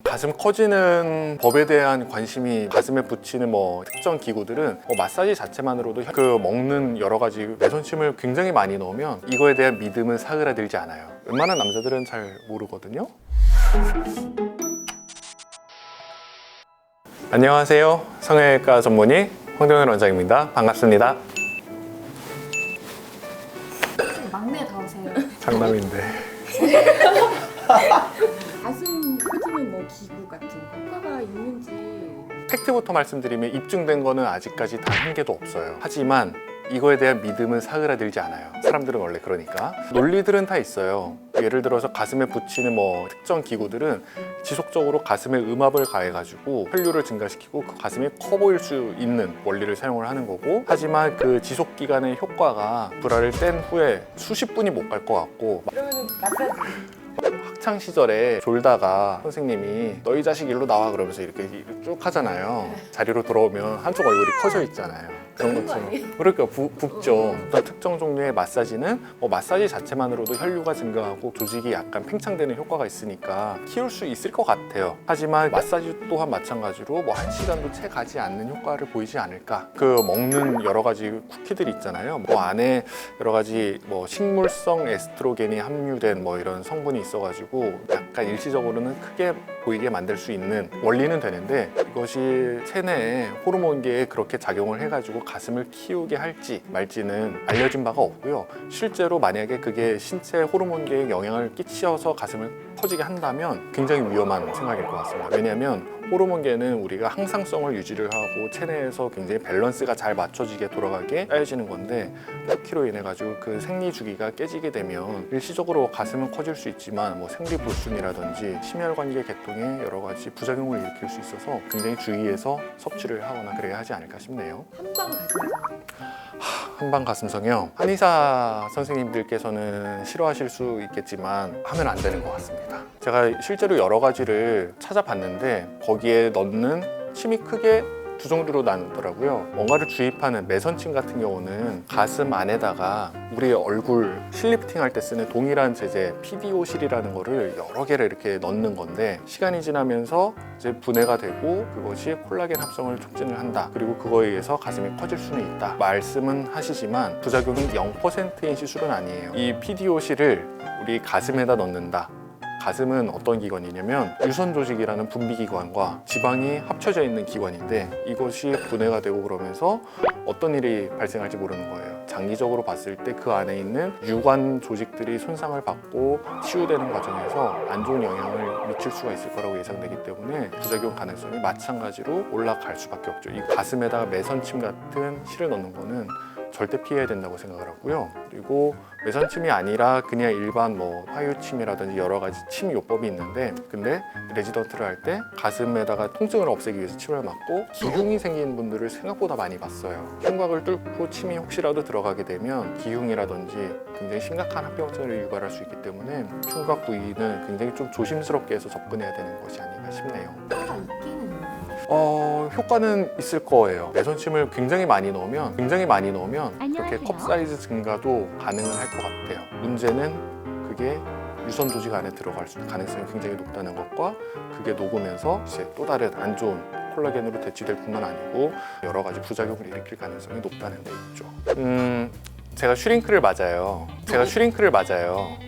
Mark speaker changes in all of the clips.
Speaker 1: 가슴 커지는 법에 대한 관심이 가슴에 붙이는 특정 기구들은 마사지 자체만으로도 그 먹는 여러 가지 매선침을 굉장히 많이 넣으면 이거에 대한 믿음은 사그라들지 않아요. 웬만한 남자들은 잘 모르거든요. 안녕하세요. 성형외과 전문의 홍정현 원장입니다. 반갑습니다.
Speaker 2: 막내다우세요.
Speaker 1: 장남인데.
Speaker 2: 가슴 커지는 기구 같은 효과가 있는지.
Speaker 1: 팩트부터 말씀드리면 입증된 거는 아직까지 단 한 개도 없어요. 하지만 이거에 대한 믿음은 사그라들지 않아요. 사람들은 원래 그러니까. 논리들은 다 있어요. 예를 들어서 가슴에 붙이는 특정 기구들은 지속적으로 가슴에 음압을 가해가지고 혈류를 증가시키고 그 가슴이 커 보일 수 있는 원리를 사용을 하는 거고, 하지만 그 지속 기간의 효과가 브라를 뗀 후에 수십 분이 못 갈 것 같고,
Speaker 2: 그러면 마사지.
Speaker 1: 학창 시절에 졸다가 선생님이 너희 자식 일로 나와 그러면서 이렇게 쭉 하잖아요. 자리로 돌아오면 한쪽 얼굴이 커져 있잖아요. 그런 것처럼. 그러니까 붓죠. 어떤 특정 종류의 마사지는 마사지 자체만으로도 혈류가 증가하고 조직이 약간 팽창되는 효과가 있으니까 키울 수 있을 것 같아요. 하지만 마사지 또한 마찬가지로 1시간도 채 가지 않는 효과를 보이지 않을까. 그 먹는 여러 가지 쿠키들 있잖아요. 안에 여러 가지 식물성 에스트로겐이 함유된 이런 성분이 있어가지고 약간 일시적으로는 크게 보이게 만들 수 있는 원리는 되는데, 이것이 체내에 호르몬계에 그렇게 작용을 해가지고 가슴을 키우게 할지 말지는 알려진 바가 없고요. 실제로 만약에 그게 신체 호르몬계에 영향을 끼쳐서 가슴을 커지게 한다면 굉장히 위험한 생각일 것 같습니다. 왜냐하면 호르몬계는 우리가 항상성을 유지를 하고 체내에서 굉장히 밸런스가 잘 맞춰지게 돌아가게 짜여지는 건데, 쿠키로 인해 가지고 그 생리 주기가 깨지게 되면 일시적으로 가슴은 커질 수 있지만 생리불순이라든지 심혈관계 계통에 여러 가지 부작용을 일으킬 수 있어서 굉장히 주의해서 섭취를 하거나 그래야 하지 않을까 싶네요.
Speaker 2: 한방 가슴.
Speaker 1: 한방 가슴성형, 한의사 선생님들께서는 싫어하실 수 있겠지만 하면 안 되는 것 같습니다. 제가 실제로 여러 가지를 찾아봤는데 거기에 넣는 침이 크게 두 종류로 나누더라고요. 뭔가를 주입하는 매선침 같은 경우는 가슴 안에다가 우리 얼굴 실리프팅 할 때 쓰는 동일한 제제 PDO실이라는 거를 여러 개를 이렇게 넣는 건데, 시간이 지나면서 이제 분해가 되고 그것이 콜라겐 합성을 촉진을 한다. 그리고 그거에 의해서 가슴이 커질 수는 있다. 말씀은 하시지만 부작용이 0%인 시술은 아니에요. 이 PDO실을 우리 가슴에다 넣는다. 가슴은 어떤 기관이냐면 유선 조직이라는 분비 기관과 지방이 합쳐져 있는 기관인데, 이것이 분해가 되고 그러면서 어떤 일이 발생할지 모르는 거예요. 장기적으로 봤을 때 그 안에 있는 유관 조직들이 손상을 받고 치유되는 과정에서 안 좋은 영향을 미칠 수가 있을 거라고 예상되기 때문에 부작용 가능성이 마찬가지로 올라갈 수밖에 없죠. 이 가슴에다가 매선침 같은 실을 넣는 거는 절대 피해야 된다고 생각을 하고요. 그리고 매선침이 아니라 그냥 일반 화유침이라든지 여러 가지 침 요법이 있는데, 근데 레지던트를 할 때 가슴에다가 통증을 없애기 위해서 침을 맞고 기흉이 생긴 분들을 생각보다 많이 봤어요. 흉곽을 뚫고 침이 혹시라도 들어가게 되면 기흉이라든지 굉장히 심각한 합병증을 유발할 수 있기 때문에 흉곽 부위는 굉장히 좀 조심스럽게 해서 접근해야 되는 것이 아닌가 싶네요.
Speaker 2: 효과가 있기는 있는데.
Speaker 1: 효과는 있을 거예요. 매선침을 굉장히 많이 넣으면 그렇게 컵 사이즈 증가도 가능은 할 것 같아요. 문제는 그게 유선 조직 안에 들어갈 가능성이 굉장히 높다는 것과, 그게 녹으면서 이제 또 다른 안 좋은 콜라겐으로 대치될 뿐만 아니고 여러 가지 부작용을 일으킬 가능성이 높다는 데 있죠. 제가 슈링크를 맞아요.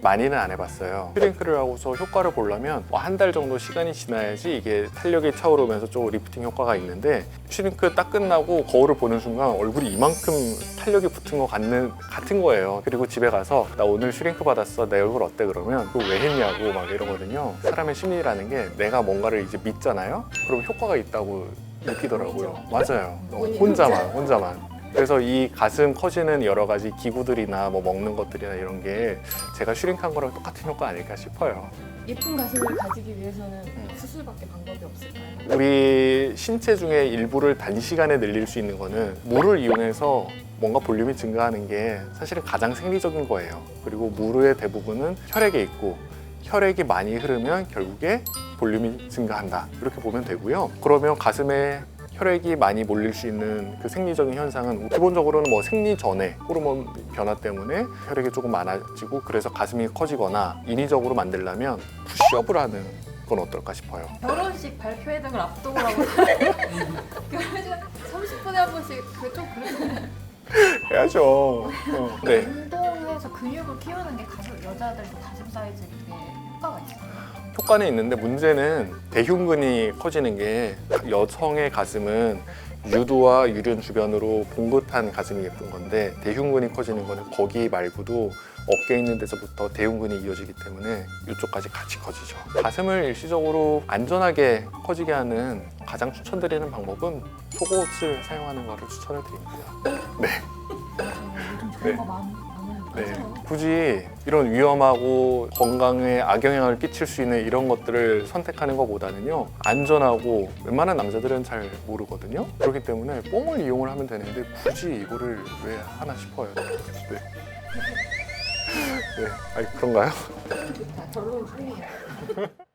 Speaker 1: 많이는 안 해봤어요. 슈링크를 하고서 효과를 보려면 한 달 정도 시간이 지나야지 이게 탄력이 차오르면서 좀 리프팅 효과가 있는데, 슈링크 딱 끝나고 거울을 보는 순간 얼굴이 이만큼 탄력이 붙은 것 같은 거예요. 그리고 집에 가서 나 오늘 슈링크 받았어, 내 얼굴 어때? 그러면 그거 왜 했냐고 막 이러거든요. 사람의 심리라는 게 내가 뭔가를 이제 믿잖아요. 그럼 효과가 있다고 느끼더라고요. 맞아요. 혼자만. 그래서 이 가슴 커지는 여러 가지 기구들이나 먹는 것들이나 이런 게 제가 슈링크한 거랑 똑같은 효과 아닐까 싶어요.
Speaker 2: 예쁜 가슴을 가지기 위해서는 수술밖에 방법이 없을까요?
Speaker 1: 우리 신체 중에 일부를 단시간에 늘릴 수 있는 거는 물을 이용해서 뭔가 볼륨이 증가하는 게 사실은 가장 생리적인 거예요. 그리고 물의 대부분은 혈액에 있고, 혈액이 많이 흐르면 결국에 볼륨이 증가한다. 이렇게 보면 되고요. 그러면 가슴에 혈액이 많이 몰릴 수 있는 그 생리적인 현상은 기본적으로는 생리 전에 호르몬 변화 때문에 혈액이 조금 많아지고, 그래서 가슴이 커지거나 인위적으로 만들려면 푸시업을 하는 그건 어떨까 싶어요.
Speaker 2: 결혼식 발표회 등을 앞두고 하고 결혼식 30분에 한 번씩 그게 좀 그렇잖아요.
Speaker 1: 해야죠. 네.
Speaker 2: 운동해서 근육을 키우는 게 여자들도 가슴 사이즈 게 효과가 있어요.
Speaker 1: 효과는 있는데 문제는 대흉근이 커지는 게 여성의 가슴은 유두와 유륜 주변으로 봉긋한 가슴이 예쁜 건데 대흉근이 커지는 거는 거기 말고도 어깨 있는 데서부터 대흉근이 이어지기 때문에 이쪽까지 같이 커지죠. 가슴을 일시적으로 안전하게 커지게 하는 가장 추천드리는 방법은 속옷을 사용하는 것을 추천을 드립니다. 네.
Speaker 2: 요즘 좋은
Speaker 1: 네.
Speaker 2: 거 많아요.
Speaker 1: 네. 굳이 이런 위험하고 건강에 악영향을 끼칠 수 있는 이런 것들을 선택하는 것보다는요, 안전하고 웬만한 남자들은 잘 모르거든요. 그렇기 때문에 뽕을 이용을 하면 되는데 굳이 이거를 왜 하나 싶어요. 네. 네. 아니, 그런가요?
Speaker 2: 자, 결론은 뽕이에요.